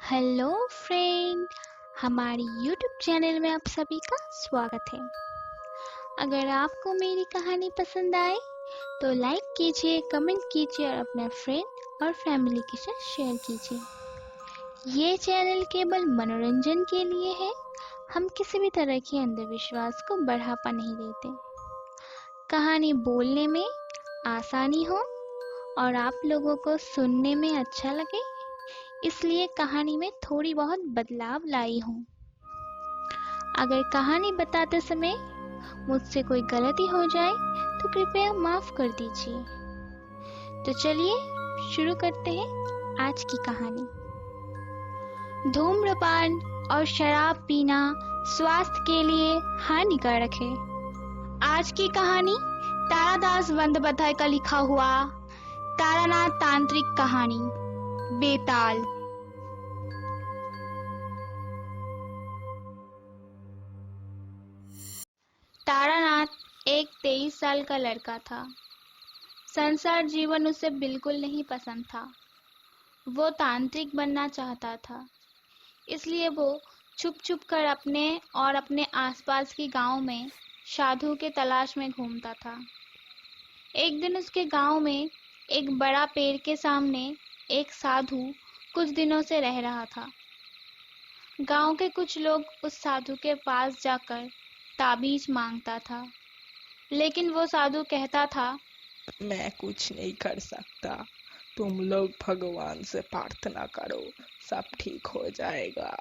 Hello friend, हमारी YouTube channel में आप सभी का स्वागत है। अगर आपको मेरी कहानी पसंद आए तो लाइक कीजिए, कमेंट कीजिए और अपने फ्रेंड और फैमिली के साथ शेयर कीजिए। ये चैनल केवल मनोरंजन के लिए है। हम किसी भी तरह के अंधविश्वास को बढ़ावा नहीं देते। कहानी बोलने में आसानी हो और आप लोगों को सुनने में अच्छा लगे, इसलिए कहानी में थोड़ी बहुत बदलाव लाई हूँ। अगर कहानी बताते समय मुझसे कोई गलती हो जाए तो कृपया माफ कर दीजिए। तो चलिए शुरू करते हैं आज की कहानी। धूम्रपान और शराब पीना स्वास्थ्य के लिए हानिकारक है। आज की कहानी तारादास बंदोपाध्याय का लिखा हुआ तारानाथ तांत्रिक कहानी बेताल। तारानाथ एक 23 साल का लड़का था। संसार जीवन उसे बिल्कुल नहीं पसंद था। वो तांत्रिक बनना चाहता था, इसलिए वो छुप छुप कर अपने और अपने आसपास के गांव में साधु के तलाश में घूमता था। एक दिन उसके गांव में एक बड़ा पेड़ के सामने एक साधु कुछ दिनों से रह रहा था। गांव के कुछ लोग उस साधु के पास जाकर ताबीज मांगता था, लेकिन वो साधु कहता था, मैं कुछ नहीं कर सकता, तुम लोग भगवान से प्रार्थना करो, सब ठीक हो जाएगा।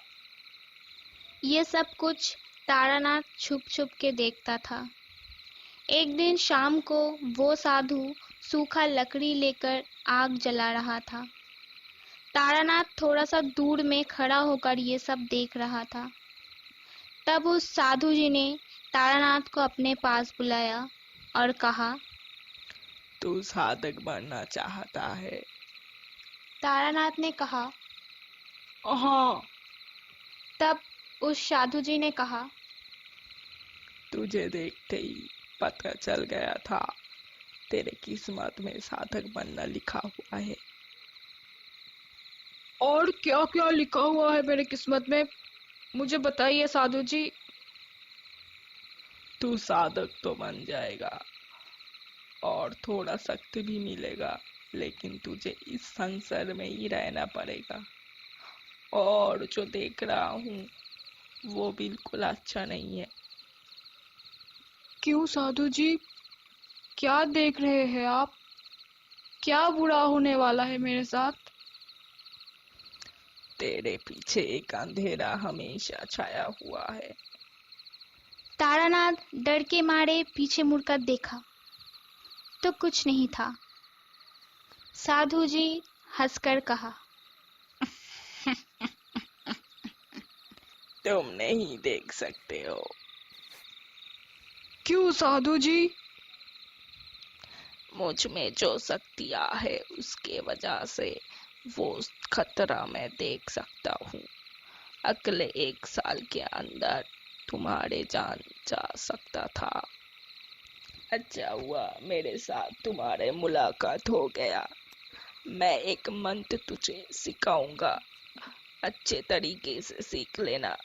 ये सब कुछ तारानाथ छुप छुप के देखता था। एक दिन शाम को वो साधु सूखा लकड़ी लेकर आग जला रहा था। तारानाथ थोड़ा सा दूर में खड़ा होकर ये सब देख रहा था। तब उस साधु जी ने तारानाथ को अपने पास बुलाया और कहा, तू साधक बनना चाहता है? तारानाथ ने कहा, हाँ। तब उस साधु जी ने कहा, तुझे देखते ही पता चल गया था, तेरे किस्मत में साधक बनना लिखा हुआ है। और क्या क्या लिखा हुआ है मेरे किस्मत में, मुझे बताइए साधु जी। तू साधक तो बन जाएगा और थोड़ा शक्ति भी मिलेगा, लेकिन तुझे इस संसार में ही रहना पड़ेगा। और जो देख रहा हूँ वो बिल्कुल अच्छा नहीं है। क्यों साधु जी, क्या देख रहे हैं आप? क्या बुरा होने वाला है मेरे साथ? तेरे पीछे एक अंधेरा हमेशा छाया हुआ है। तारानाथ डर के मारे पीछे मुड़कर देखा तो कुछ नहीं था। साधु जी हंसकर कहा, तुम नहीं देख सकते हो। क्यों साधु जी? मुझ में जो शक्तियाँ है उसके वजह से वो खतरा मैं देख सकता हूँ। अगले 1 साल के अंदर तुम्हारे जान जा सकता था। अच्छा हुआ मेरे साथ तुम्हारे मुलाकात हो गया। मैं एक मंत्र तुझे सिखाऊंगा, अच्छे तरीके से सीख लेना।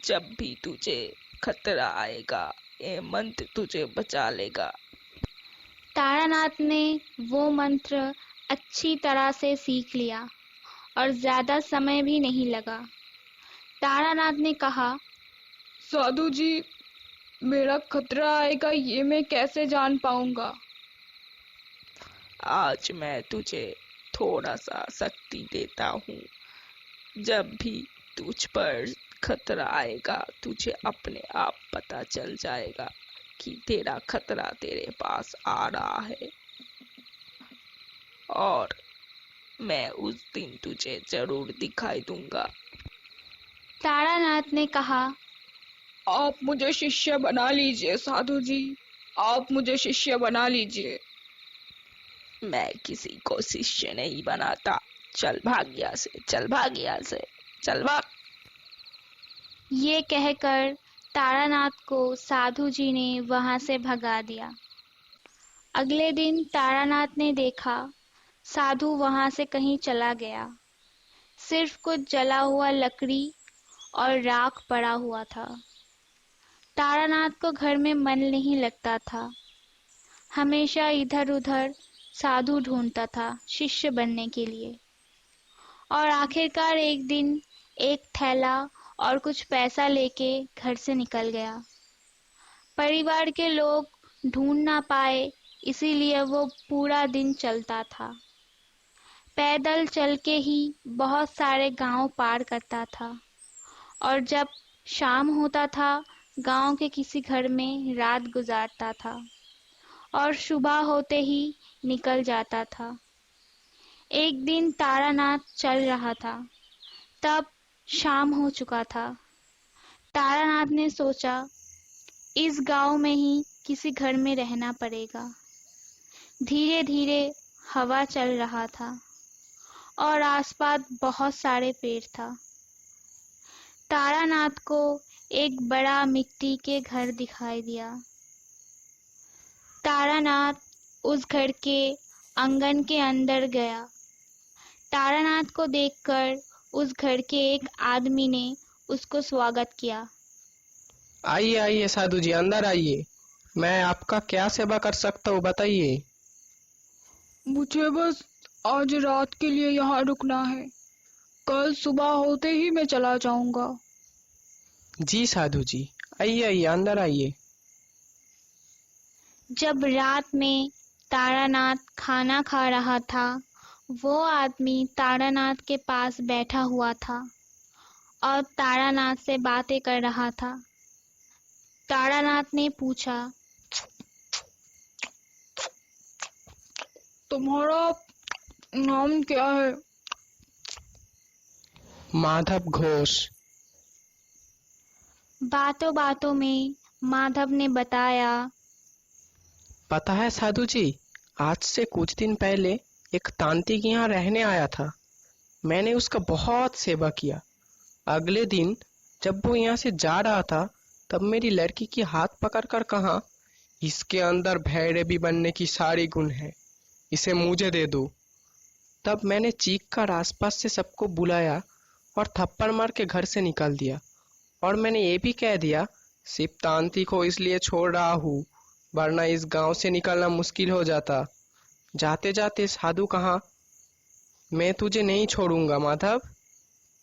जब भी तुझे खतरा आएगा ये मंत्र तुझे बचा लेगा। तारानाथ ने वो मंत्र अच्छी तरह से सीख लिया और ज्यादा समय भी नहीं लगा। तारानाथ ने कहा, साधु जी, मेरा खतरा आएगा ये मैं कैसे जान पाऊंगा? आज मैं तुझे थोड़ा सा शक्ति देता हूँ। जब भी तुझ पर खतरा आएगा तुझे अपने आप पता चल जाएगा कि तेरा खतरा तेरे पास आ रहा है, और मैं उस दिन तुझे जरूर दिखाई दूंगा। तारानाथ ने कहा, आप मुझे शिष्य बना लीजिए साधु जी, आप मुझे शिष्य बना लीजिए। मैं किसी को शिष्य नहीं बनाता। चल भाग यहाँ से, चल भाग यहाँ से, चल भाग। ये कहकर तारानाथ को साधु जी ने वहां से भगा दिया। अगले दिन तारानाथ ने देखा साधु वहां से कहीं चला गया। सिर्फ कुछ जला हुआ लकड़ी और राख पड़ा हुआ था। तारानाथ को घर में मन नहीं लगता था। हमेशा इधर उधर साधु ढूंढता था शिष्य बनने के लिए, और आखिरकार एक दिन एक थैला और कुछ पैसा लेके घर से निकल गया। परिवार के लोग ढूंढ ना पाए, इसीलिए वो पूरा दिन चलता था। पैदल चल के ही बहुत सारे गांव पार करता था, और जब शाम होता था गांव के किसी घर में रात गुजारता था और सुबह होते ही निकल जाता था। एक दिन तारानाथ चल रहा था, तब शाम हो चुका था। तारानाथ ने सोचा इस गांव में ही किसी घर में रहना पड़ेगा। धीरे धीरे हवा चल रहा था और आसपास बहुत सारे पेड़ था। तारानाथ को एक बड़ा मिट्टी के घर दिखाई दिया। तारानाथ उस घर के आंगन के अंदर गया। तारानाथ को देखकर उस घर के एक आदमी ने उसको स्वागत किया। आइए आइए साधु जी, अंदर आइए। मैं आपका क्या सेवा कर सकता हूँ, बताइए। मुझे बस आज रात के लिए यहाँ रुकना है। कल सुबह होते ही मैं चला जाऊंगा। जी साधु जी, आइए आइए, अंदर आइए। जब रात में तारानाथ खाना खा रहा था, वो आदमी तारानाथ के पास बैठा हुआ था और तारानाथ से बातें कर रहा था। तारानाथ ने पूछा, तुम्हारा नाम क्या है? माधव घोष। बातों बातों में माधव ने बताया, पता है साधु जी, आज से कुछ दिन पहले एक तांत्रिक यहाँ रहने आया था। मैंने उसका बहुत सेवा किया। अगले दिन जब वो यहाँ से जा रहा था, तब मेरी लड़की की हाथ पकड़कर कहा, इसके अंदर भैरवी बनने की सारी गुण है, इसे मुझे दे दो। तब मैंने चीख कर आसपास से सबको बुलाया और थप्पड़ मार के घर से निकाल दिया। और मैंने ये भी कह दिया, सिर्फ तांत्रिक को इसलिए छोड़ रहा हूँ, वरना इस गांव से निकलना मुश्किल हो जाता। जाते जाते साधु कहा, मैं तुझे नहीं छोड़ूंगा माधव,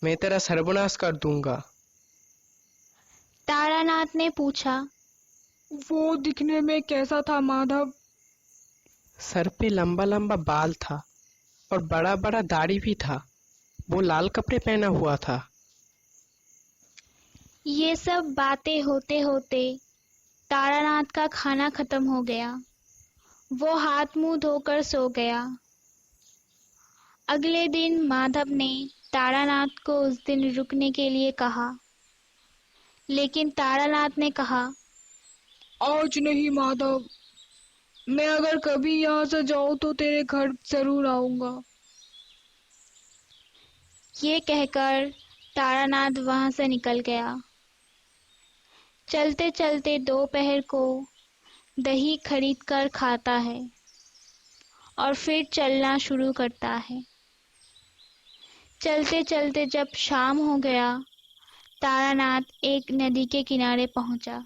मैं तेरा सर्वनाश कर दूंगा। तारानाथ ने पूछा, वो दिखने में कैसा था माधव? सर पे लंबा लंबा बाल था और बड़ा बड़ा दाढ़ी भी था। वो लाल कपड़े पहना हुआ था। ये सब बातें होते होते तारानाथ का खाना खत्म हो गया। वो हाथ मुंह धोकर सो गया। अगले दिन माधव ने तारानाथ को उस दिन रुकने के लिए कहा, लेकिन तारानाथ ने कहा, आज नहीं माधव, मैं अगर कभी यहाँ से जाऊँ तो तेरे घर जरूर आऊंगा। ये कहकर तारानाथ वहां से निकल गया। चलते चलते दोपहर को दही खरीद कर खाता है और फिर चलना शुरू करता है। चलते चलते जब शाम हो गया, तारानाथ एक नदी के किनारे पहुंचा।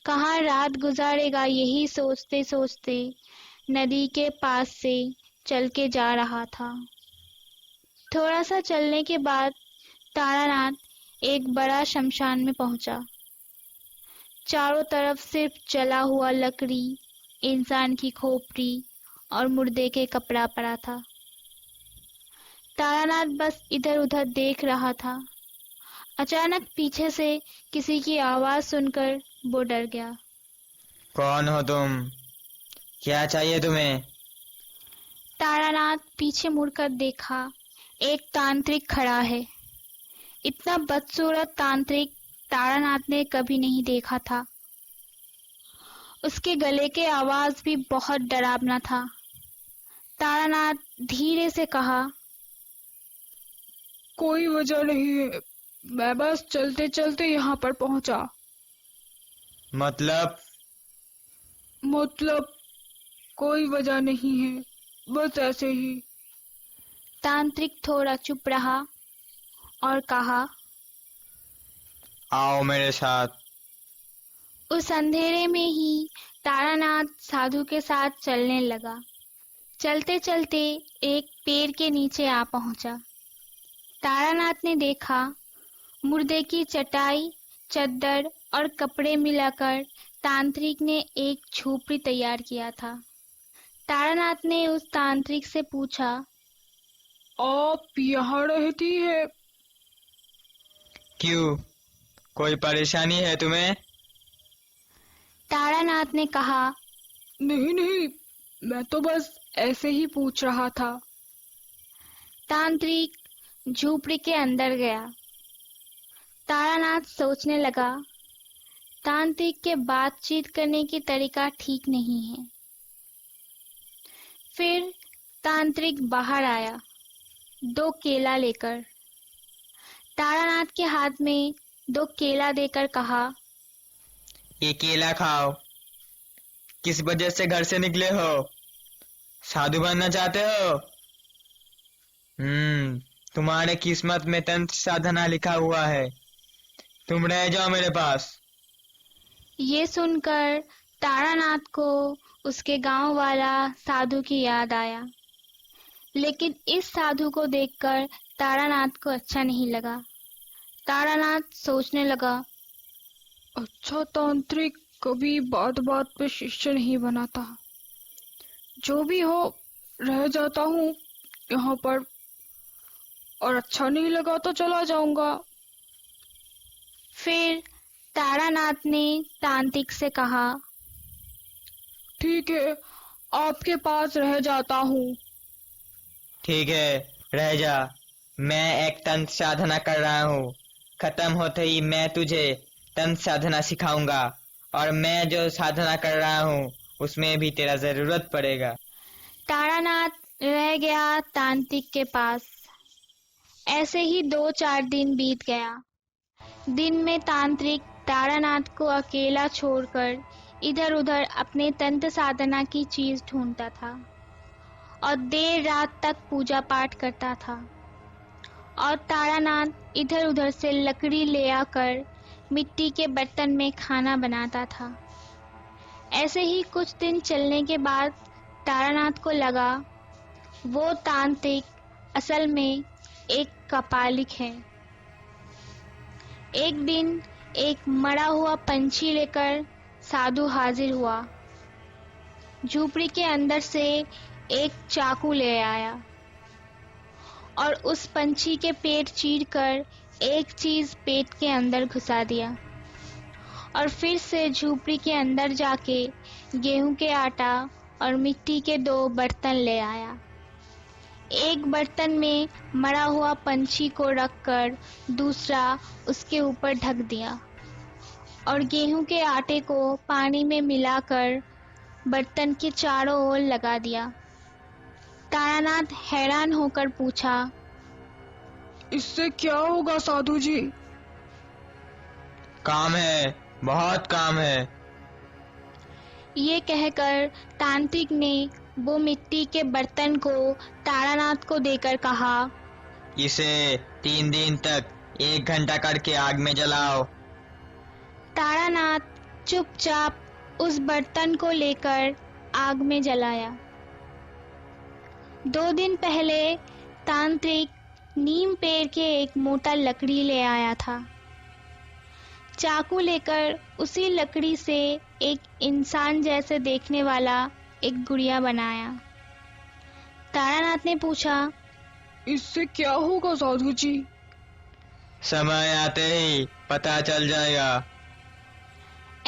कहाँ रात गुजारेगा, यही सोचते सोचते नदी के पास से चल के जा रहा था। थोड़ा सा चलने के बाद तारानाथ एक बड़ा शमशान में पहुंचा। चारों तरफ सिर्फ जला हुआ लकड़ी, इंसान की खोपड़ी और मुर्दे के कपड़ा पड़ा था। तारानाथ बस इधर उधर देख रहा था। अचानक पीछे से किसी की आवाज सुनकर वो डर गया। कौन हो तुम? क्या चाहिए तुम्हें? तारानाथ पीछे मुड़कर देखा, एक तांत्रिक खड़ा है। इतना बदसूरत तांत्रिक तारानाथ ने कभी नहीं देखा था। उसके गले के आवाज भी बहुत डरावना था। तारानाथ धीरे से कहा, कोई वजह नहीं है, मैं बस चलते चलते यहाँ पर पहुंचा। मतलब? मतलब कोई वजह नहीं है, बस ऐसे ही। तांत्रिक थोड़ा चुप रहा और कहा, आओ मेरे साथ। उस अंधेरे में ही तारानाथ साधु के साथ चलने लगा। चलते चलते एक पेड़ के नीचे आ पहुंचा। तारानाथ ने देखा, मुर्दे की चटाई, चद्दर और कपड़े मिलाकर तांत्रिक ने एक झोपड़ी तैयार किया था। तारानाथ ने उस तांत्रिक से पूछा, आप यहाँ रहती है? क्यों, कोई परेशानी है तुम्हें? तारानाथ ने कहा, नहीं नहीं, मैं तो बस ऐसे ही पूछ रहा था। तांत्रिक झोपड़ी के अंदर गया। तारानाथ सोचने लगा, तांत्रिक के बातचीत करने की तरीका ठीक नहीं है। फिर तांत्रिक बाहर आया, 2 केला लेकर। तारानाथ के हाथ में 2 केला देकर कहा, ये केला खाओ। किस वजह से घर से निकले हो? साधु बनना चाहते हो? तुम्हारे किस्मत में तंत्र साधना लिखा हुआ है। तुम रह जाओ मेरे पास। ये सुनकर तारानाथ को उसके गांव वाला साधु की याद आया। लेकिन इस साधु को देखकर तारानाथ को अच्छा नहीं लगा। तारानाथ सोचने लगा, अच्छा तांत्रिक कभी बात बात पे शिष्य नहीं बनाता। जो भी हो, रह जाता हूँ यहाँ पर, और अच्छा नहीं लगा तो चला जाऊंगा। फिर तारानाथ ने तांत्रिक से कहा, ठीक है, आपके पास रह जाता हूँ। ठीक है, रह जा। मैं एक तंत्र साधना कर रहा हूँ। खत्म होते ही मैं तुझे तंत्र साधना सिखाऊंगा, और मैं जो साधना कर रहा हूँ उसमें भी तेरा जरूरत पड़ेगा। तारानाथ रह गया तांत्रिक के पास। ऐसे ही 2-4 दिन बीत गया। दिन में तांत्रिक तारानाथ को अकेला छोड़कर इधर उधर अपने तंत्र साधना की चीज ढूंढता था और देर रात तक पूजा पाठ करता था। और तारानाथ इधर उधर से लकड़ी ले आकर मिट्टी के बर्तन में खाना बनाता था। ऐसे ही कुछ दिन चलने के बाद तारानाथ को लगा, वो तांत्रिक असल में एक कपालिक है। एक दिन एक मरा हुआ पंछी लेकर साधु हाजिर हुआ। झोपड़ी के अंदर से एक चाकू ले आया और उस पंछी के पेट चीरकर एक चीज पेट के अंदर घुसा दिया और फिर से झोपड़ी के अंदर जाके गेहूं के आटा और मिट्टी के 2 बर्तन ले आया। एक बर्तन में मरा हुआ पंछी को रखकर दूसरा उसके ऊपर ढक दिया और गेहूं के आटे को पानी में मिलाकर बर्तन के चारों ओर लगा दिया। तारानाथ हैरान होकर पूछा, इससे क्या होगा साधु जी? काम है, बहुत काम है। ये कहकर तांत्रिक ने वो मिट्टी के बर्तन को तारानाथ को देकर कहा, इसे 3 दिन तक 1 घंटा करके आग में जलाओ। तारानाथ चुपचाप उस बर्तन को लेकर आग में जलाया। 2 दिन पहले तांत्रिक नीम पेड़ के एक मोटा लकड़ी ले आया था। चाकू लेकर उसी लकड़ी से एक इंसान जैसे देखने वाला एक गुड़िया बनाया। तारानाथ ने पूछा, इससे क्या होगा साधु जी? समय आते ही पता चल जाएगा।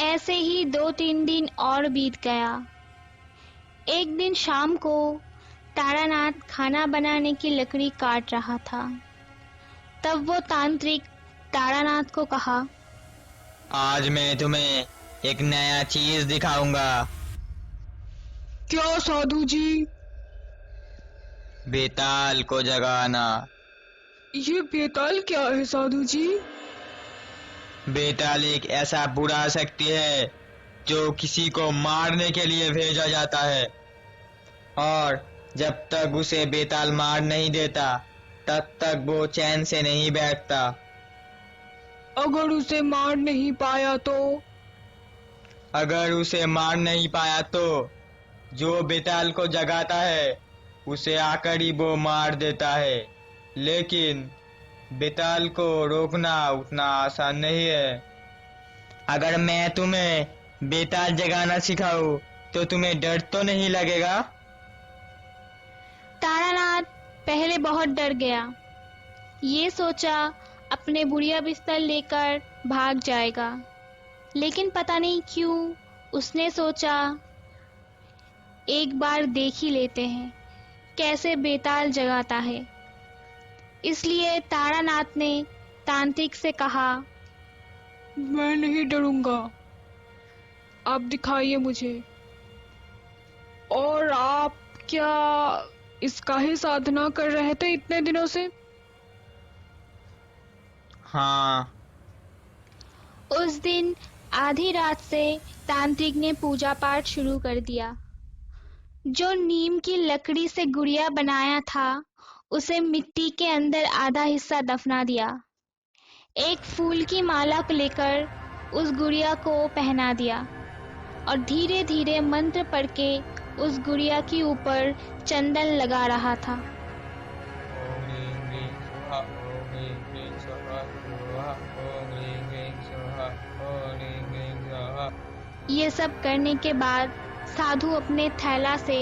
ऐसे ही 2-3 दिन और बीत गया। एक दिन शाम को तारानाथ खाना बनाने की लकड़ी काट रहा था। तब वो तांत्रिक तारानाथ को कहा, आज मैं तुम्हें एक नया चीज दिखाऊंगा। क्या साधु जी? बेताल को जगाना। ये बेताल क्या है साधु जी? बेताल एक ऐसा बुरा शक्ति है जो किसी को मारने के लिए भेजा जाता है, और जब तक उसे बेताल मार नहीं देता तब तक वो चैन से नहीं बैठता। अगर उसे मार नहीं पाया तो? अगर उसे मार नहीं पाया तो जो बेताल को जगाता है उसे आकर ही वो मार देता है। लेकिन बेताल को रोकना उतना आसान नहीं है। अगर मैं तुम्हें बेताल जगाना सिखाऊं तो तुम्हें डर तो नहीं लगेगा? तारानाथ पहले बहुत डर गया। ये सोचा अपने बुढ़िया बिस्तर लेकर भाग जाएगा, लेकिन पता नहीं क्यों उसने सोचा एक बार देख ही लेते हैं कैसे बेताल जगाता है। इसलिए तारानाथ ने तांत्रिक से कहा, मैं नहीं डरूंगा, आप दिखाइए मुझे। और आप क्या इसका ही साधना कर रहे थे इतने दिनों से? हाँ। उस दिन आधी रात से तांत्रिक ने पूजा पाठ शुरू कर दिया। जो नीम की लकड़ी से गुड़िया बनाया था उसे मिट्टी के अंदर आधा हिस्सा दफना दिया। एक फूल की माला को लेकर उस गुड़िया को पहना दिया और धीरे धीरे मंत्र पढ़ के उस गुड़िया के ऊपर चंदन लगा रहा था। ये सब करने के बाद साधु अपने थैला से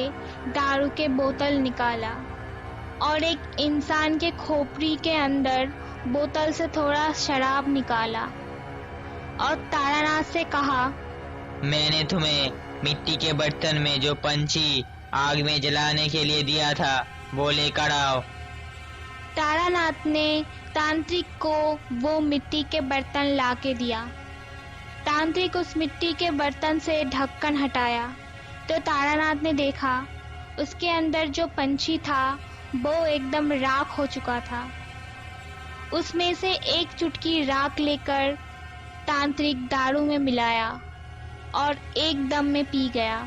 दारू के बोतल निकाला और एक इंसान के खोपड़ी के अंदर बोतल से थोड़ा शराब निकाला और तारानाथ से कहा, मैंने तुम्हें मिट्टी के बर्तन में जो पंछी आग में जलाने के लिए दिया था वो लेकर आओ। तारानाथ ने तांत्रिक को वो मिट्टी के बर्तन लाके दिया। तांत्रिक उस मिट्टी के बर्तन से ढक्कन हटाया तो तारानाथ ने देखा उसके अंदर जो पंछी था वो एकदम राख हो चुका था। उसमें से एक चुटकी राख लेकर तांत्रिक दारू में मिलाया और एकदम में पी गया।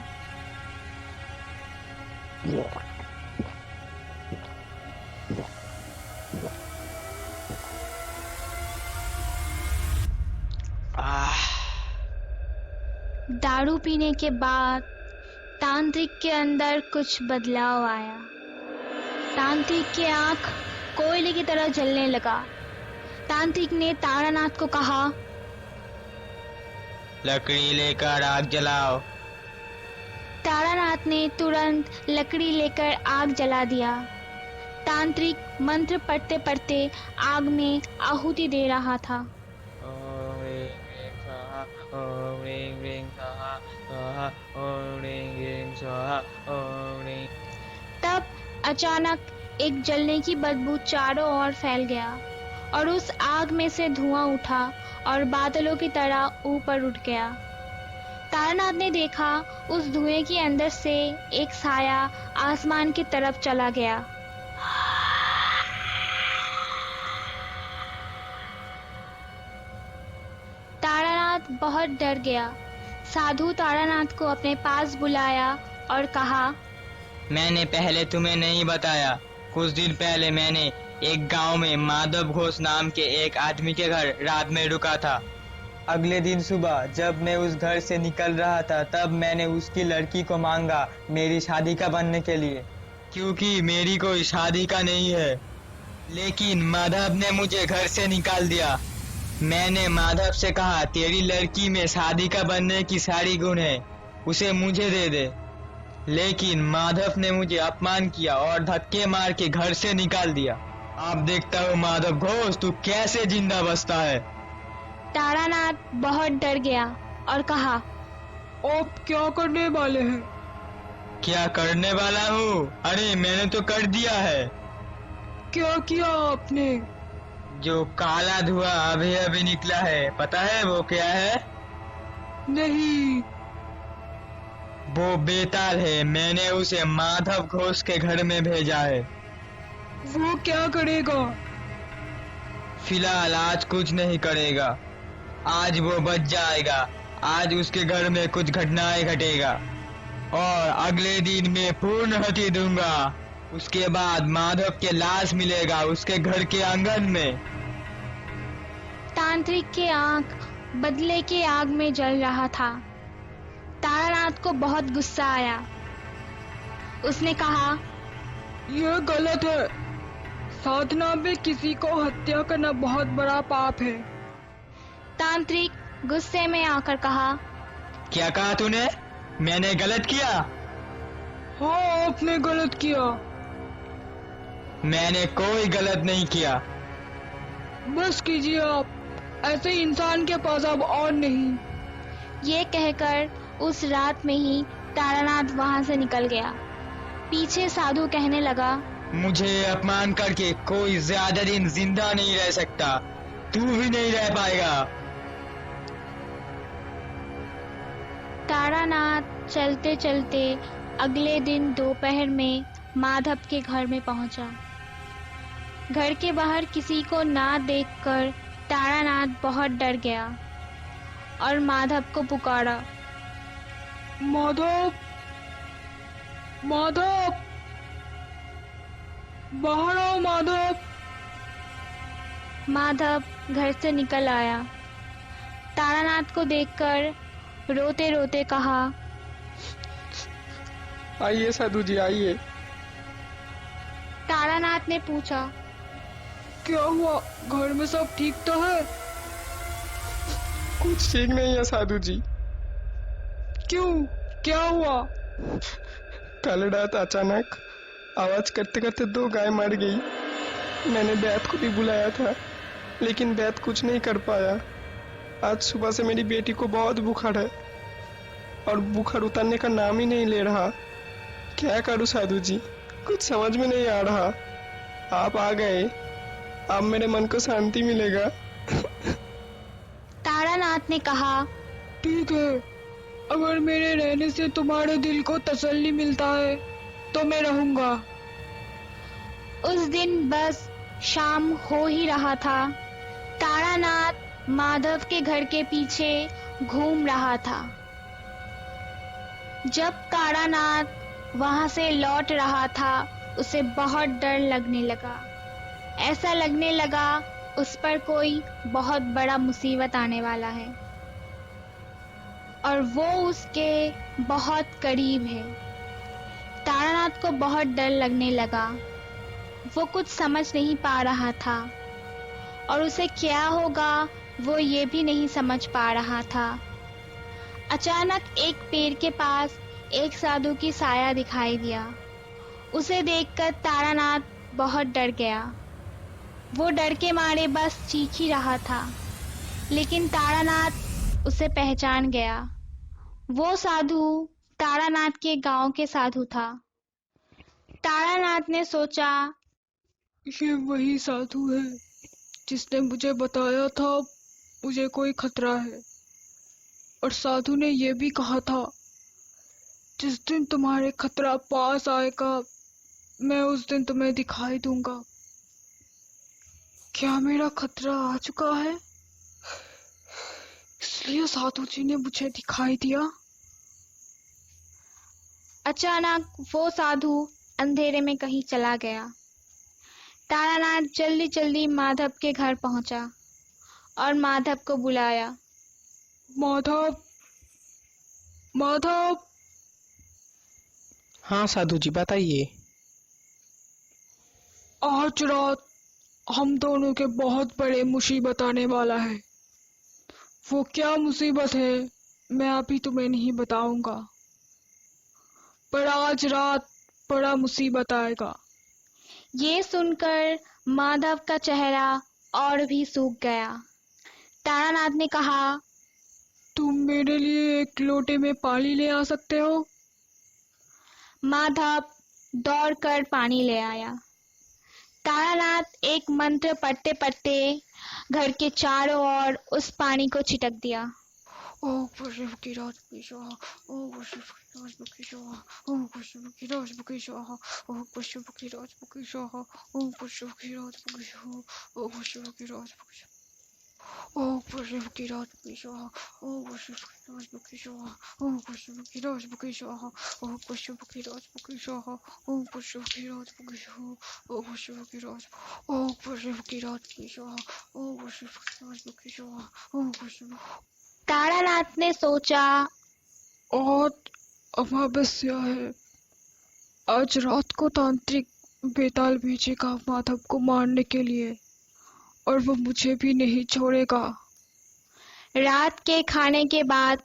दारू पीने के बाद तांत्रिक के अंदर कुछ बदलाव आया। तांत्रिक की आंख कोयले की तरह जलने लगा। तांत्रिक ने तारानाथ को कहा, लकड़ी लेकर आग जलाओ। तारानाथ ने तुरंत लकड़ी लेकर आग जला दिया। तांत्रिक मंत्र पढ़ते पढ़ते आग में आहुति दे रहा था। तब अचानक एक जलने की बदबू चारों ओर फैल गया और उस आग में से धुआं उठा और बादलों की तरह ऊपर उठ गया। तारानाथ ने देखा उस धुएं के अंदर से एक साया आसमान की तरफ चला गया। तारानाथ बहुत डर गया। साधु तारानाथ को अपने पास बुलाया और कहा, मैंने पहले तुम्हें नहीं बताया, कुछ दिन पहले मैंने एक गांव में माधव घोष नाम के एक आदमी के घर रात में रुका था। अगले दिन सुबह जब मैं उस घर से निकल रहा था तब मैंने उसकी लड़की को मांगा मेरी शादी का बनने के लिए, क्योंकि मेरी कोई शादी का नहीं है। लेकिन माधव ने मुझे घर से निकाल दिया। मैंने माधव से कहा, तेरी लड़की में शादी का बनने की सारी गुण है, उसे मुझे दे दे। लेकिन माधव ने मुझे अपमान किया और धक्के मार के घर से निकाल दिया। अब देखता हूँ माधव घोष तू कैसे जिंदा बचता है। तारानाथ बहुत डर गया और कहा, आप क्या करने वाले हैं? क्या करने वाला हूँ? अरे मैंने तो कर दिया है। क्या किया आपने? जो काला धुआं अभी अभी निकला है, पता है वो क्या है? नहीं। वो बेताल है। मैंने उसे माधव घोष के घर में भेजा है। वो क्या करेगा? फिलहाल आज कुछ नहीं करेगा, आज वो बच जाएगा। आज उसके घर में कुछ घटनाएं घटेगा। और अगले दिन मैं पूर्णाहुति दूंगा। उसके बाद माधव के लाश मिलेगा उसके घर के आंगन में। तांत्रिक की आंख बदले की आग में जल रहा था। तारानाथ को बहुत गुस्सा आया। उसने कहा, यह गलत है। साधना में किसी को हत्या करना बहुत बड़ा पाप है। तांत्रिक गुस्से में आकर कहा, क्या कहा तूने? मैंने गलत किया? हाँ, आपने गलत किया। मैंने कोई गलत नहीं किया। बस कीजिए आप, ऐसे इंसान के पास अब और नहीं। ये कहकर उस रात में ही तारानाथ वहां से निकल गया। पीछे साधु कहने लगा, मुझे अपमान करके कोई ज्यादा दिन जिंदा नहीं रह सकता। तू भी नहीं रह पाएगा। तारानाथ चलते चलते अगले दिन दोपहर में माधव के घर में पहुंचा। घर के बाहर किसी को ना देखकर तारानाथ बहुत डर गया और माधव को पुकारा, माधव, माधव, बाहर आओ माधव। माधव घर से निकल आया। तारानाथ को देखकर रोते रोते कहा, आइए साधु जी आइए। तारानाथ ने पूछा, क्या हुआ? घर में सब ठीक तो है? कुछ ठीक नहीं है साधु जी। क्यों, क्या हुआ? कल रात अचानक आवाज करते करते 2 गाय मर गई। मैंने वैद्य को भी बुलाया था लेकिन वैद्य कुछ नहीं कर पाया। आज सुबह से मेरी बेटी को बहुत बुखार है और बुखार उतरने का नाम ही नहीं ले रहा। क्या करूं साधु जी, कुछ समझ में नहीं आ रहा। आप आ गए, अब मेरे मन को शांति मिलेगा। तारानाथ ने कहा, ठीक है, अगर मेरे रहने से तुम्हारे दिल को तसल्ली मिलता है तो मैं रहूंगा। उस दिन बस शाम हो ही रहा था। तारानाथ माधव के घर के पीछे घूम रहा था। जब तारानाथ वहां से लौट रहा था उसे बहुत डर लगने लगा। ऐसा लगने लगा उस पर कोई बहुत बड़ा मुसीबत आने वाला है और वो उसके बहुत करीब है। तारानाथ को बहुत डर लगने लगा। वो कुछ समझ नहीं पा रहा था और उसे क्या होगा वो ये भी नहीं समझ पा रहा था। अचानक एक पेड़ के पास एक साधु की साया दिखाई दिया। उसे देखकर तारानाथ बहुत डर गया। वो डर के मारे बस चीख ही रहा था, लेकिन तारानाथ उसे पहचान गया। वो साधु तारानाथ के गांव के साधु था। तारानाथ ने सोचा, ये वही साधु है जिसने मुझे बताया था मुझे कोई खतरा है। और साधु ने ये भी कहा था, जिस दिन तुम्हारे खतरा पास आएगा मैं उस दिन तुम्हें दिखाई दूंगा। क्या मेरा खतरा आ चुका है? इसलिए साधु जी ने मुझे दिखाई दिया। अचानक वो साधु अंधेरे में कहीं चला गया। तारानाथ जल्दी जल्दी माधव के घर पहुंचा और माधव को बुलाया। माधव, माधव, हाँ साधु जी बताइए। आज रात हम दोनों के बहुत बड़े मुसीबत आने वाला है। वो क्या मुसीबत है मैं अभी तुम्हें नहीं बताऊंगा, पर आज रात बड़ा मुसीबत आएगा। ये सुनकर माधव का चेहरा और भी सूख गया। तारानाथ ने कहा, तुम मेरे लिए एक लोटे में पानी ले आ सकते हो? माधव दौड़कर पानी ले आया। तारानाथ एक मंत्र पढ़ते पढ़ते घर के चारों ओर उस पानी को छिटक दिया। ओम शिव की राज की स्वाहा, ओम शिव की राज की स्वाहा, ओम शिव की राज की स्वाहा, ओम शिव की राज की स्वाहा, ओम शिव की राज की स्वाहा, ओम शिव की राज की स्वाहा। ओम शिव की राजमुखी स्वाहा, ओम शिव की राजमुखी स्वाहा, ओम शिव की राजमुखी स्वाहा, ओम शिव की राजमुखी स्वाहा, ओम शिव की राजमुखी स्वाहा, ओम शिव की राज, ओम शिव की राजमुखी स्वाहा, ओम शिव की राजमुखी स्वाहा, ओम शिव। तारानाथ ने सोचा, आज अमावस्या है, आज रात को तांत्रिक बेताल भेजेगा माधव को मारने के लिए, और वो मुझे भी नहीं छोड़ेगा। रात के खाने के बाद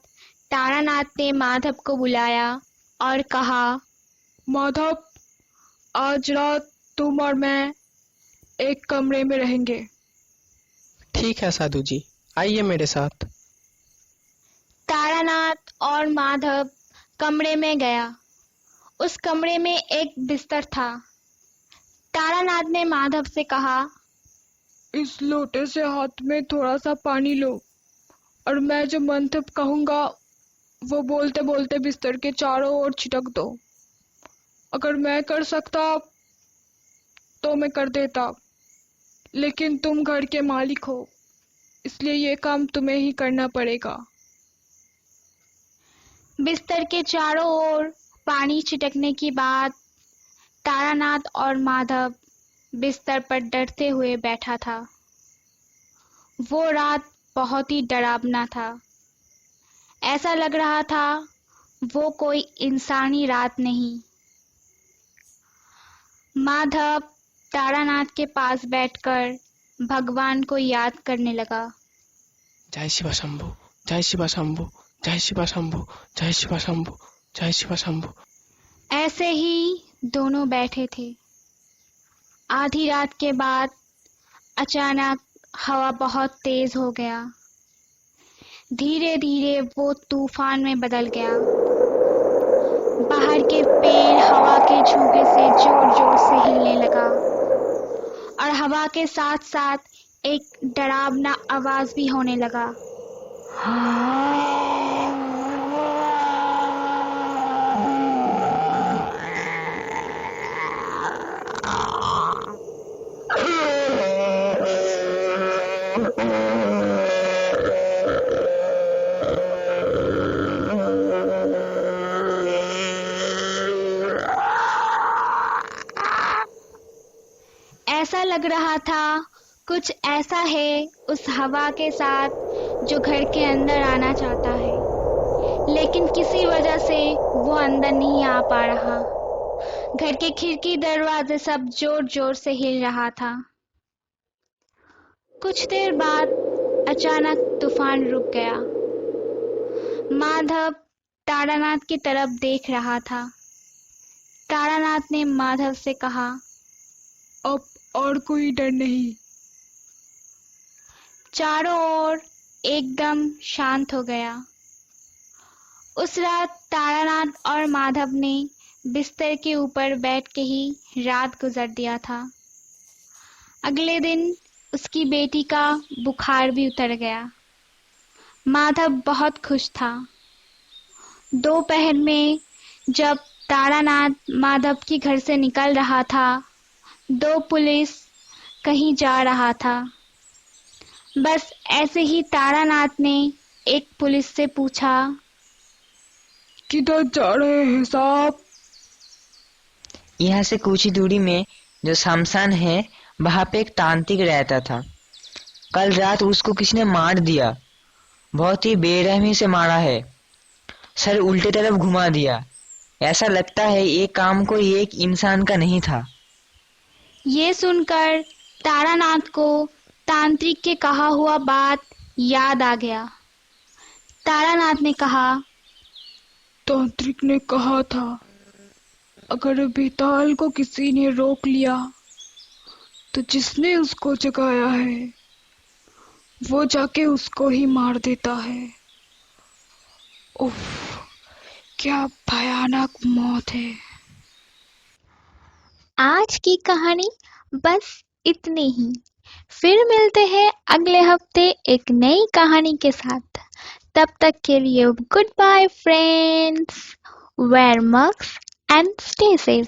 तारानाथ ने माधव को बुलाया और कहा, माधव, आज रात तुम और मैं एक कमरे में रहेंगे। ठीक है साधु जी, आइए मेरे साथ। तारानाथ और माधव कमरे में गया। उस कमरे में एक बिस्तर था। तारानाथ ने माधव से कहा, इस लोटे से हाथ में थोड़ा सा पानी लो, और मैं जो मंत्र कहूंगा वो बोलते बोलते बिस्तर के चारों ओर छिटक दो। अगर मैं कर सकता तो मैं कर देता, लेकिन तुम घर के मालिक हो, इसलिए ये काम तुम्हें ही करना पड़ेगा। बिस्तर के चारों ओर पानी छिटकने के बाद तारानाथ और माधव बिस्तर पर डरते हुए बैठा था। वो रात बहुत ही डरावना था। ऐसा लग रहा था वो कोई इंसानी रात नहीं। माधव तारानाथ के पास बैठकर भगवान को याद करने लगा। जय शिव शंभु, जय शिव शंभु, जय शिव शंभु, जय शिव शंभु, जय शिव शंभु। ऐसे ही दोनों बैठे थे। आधी रात के बाद अचानक हवा बहुत तेज हो गया। धीरे धीरे वो तूफान में बदल गया। बाहर के पेड़ हवा के झोंके से जोर जोर से हिलने लगा, और हवा के साथ साथ एक डरावना आवाज भी होने लगा। ऐसा लग रहा था कुछ ऐसा है उस हवा के साथ जो घर के अंदर आना चाहता है, लेकिन किसी वजह से वो अंदर नहीं आ पा रहा। घर के खिड़की दरवाजे सब जोर जोर से हिल रहा था। कुछ देर बाद अचानक तूफान रुक गया। माधव तारानाथ की तरफ देख रहा था। तारानाथ ने माधव से कहा, अब और कोई डर नहीं। चारों ओर एकदम शांत हो गया। उस रात तारानाथ और माधव ने बिस्तर के ऊपर बैठ के ही रात गुजार दिया था। अगले दिन उसकी बेटी का बुखार भी उतर गया। माधव बहुत खुश था। दोपहर में जब तारानाथ माधव के घर से निकल रहा था, दो पुलिस कहीं जा रहा था। बस ऐसे ही तारानाथ ने एक पुलिस से पूछा, किधर जा रहे हैं साहब? यहाँ से कुछ ही दूरी में जो शमशान है वहां पे एक तांत्रिक रहता था। कल रात उसको किसी ने मार दिया, बहुत ही बेरहमी से मारा है। सर उल्टे तरफ घुमा दिया। ऐसा लगता है ये काम कोई एक इंसान का नहीं था। ये सुनकर तारानाथ को तांत्रिक के कहा हुआ बात याद आ गया। तारानाथ ने कहा, तांत्रिक ने कहा था अगर बेताल को किसी ने रोक लिया तो जिसने उसको जगाया है वो जाके उसको ही मार देता है। उफ, क्या भयानक मौत है। आज की कहानी बस इतनी ही। फिर मिलते हैं अगले हफ्ते एक नई कहानी के साथ। तब तक के लिए good bye friends. Wear mask and stay safe.